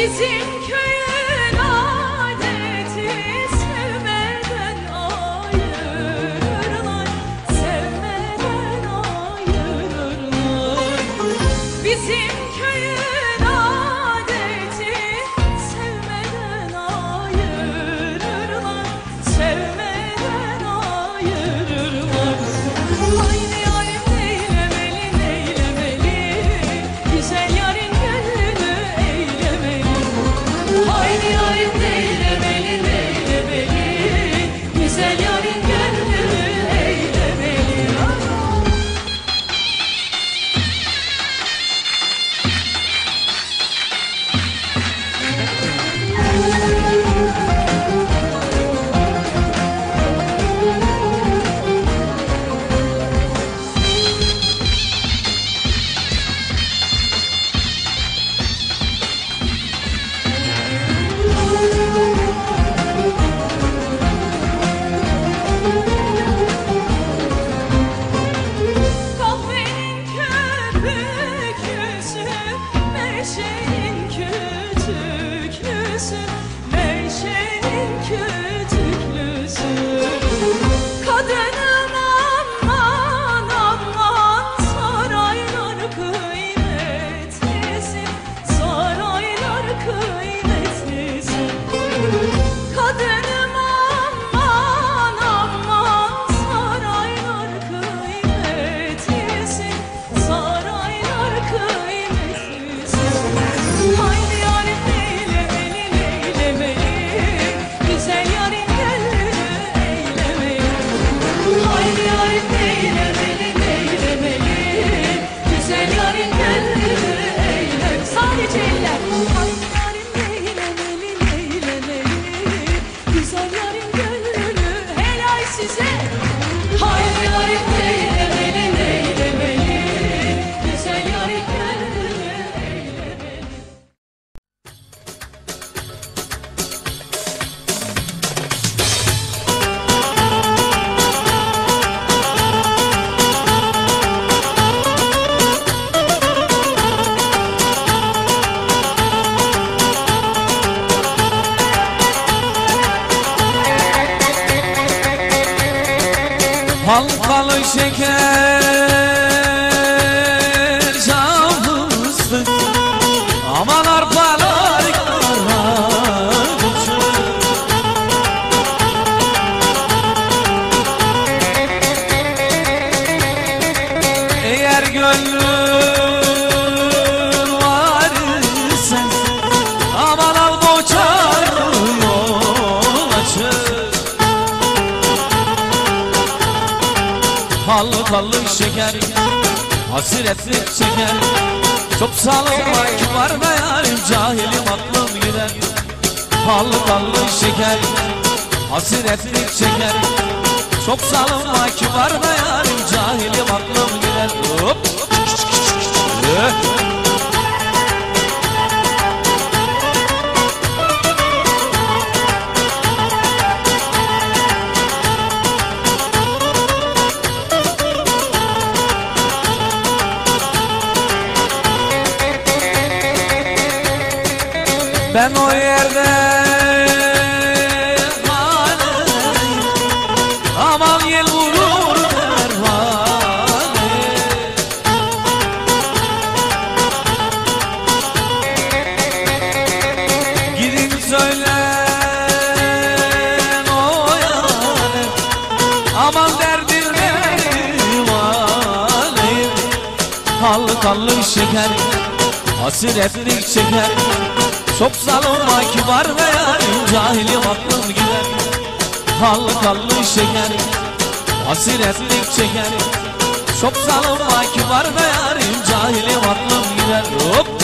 Bizim köyün adeti sevmeden ayırırlar, sevmeden ayırırlar. Bizim köyün adeti sevmeden ayırırlar, sevmeden ayırırlar. Haydi yarim neylemeli, neylemeli, güzel yarın gönlünü eylemeli. Haydi yarim neylemeli, neylemeli, güzel yarın gönlünü eylemeli. Kahvenin köpüklüsü, meşenin kütüklüsü, meşenin kütüklüsü. Kadınım aman aman, saraylar kıymetlisi, saraylar kıymetlisi. Kadınım aman aman, saraylar kıymetlisi, saraylar kıymetlisi. Haydi yarim neylemeli, neylemeli, güzel yarın gönlünü eylemeli. Haydi yarim neylemeli, neylemeli, güzel yarın gönlünü eylemeli. Sadece eller. Haydi yarim neylemeli, neylemeli, güzel yarın gönlünü, helal size. Haydi yarim neylemeli, neylemeli, güzel yarın gönlünü eylemeli. Halkalı şeker cam fıstık, aman arpalar karakutu. Eğer gönlün var ise, aman al boçarım yol açık. Halkalı şeker, hasretli şeker, çok salınma kibar be yarim, cahilim aklım gider. Halkalı şeker, hasretli şeker, çok salınma kibar be yarim, cahilim aklım gider. Hop. Ben o yerde kaleyim, aman yel vurur pervane. Gidin söylen o yâre, aman derdin dermaneyim. Halkalı şeker, hasretlik şeker, çok salınma kibar be yarim, cahilim aklım gider. Halkalı şeker, hasretlik şeker, çok salınma kibar be yarim, cahilim aklım gider. Hop.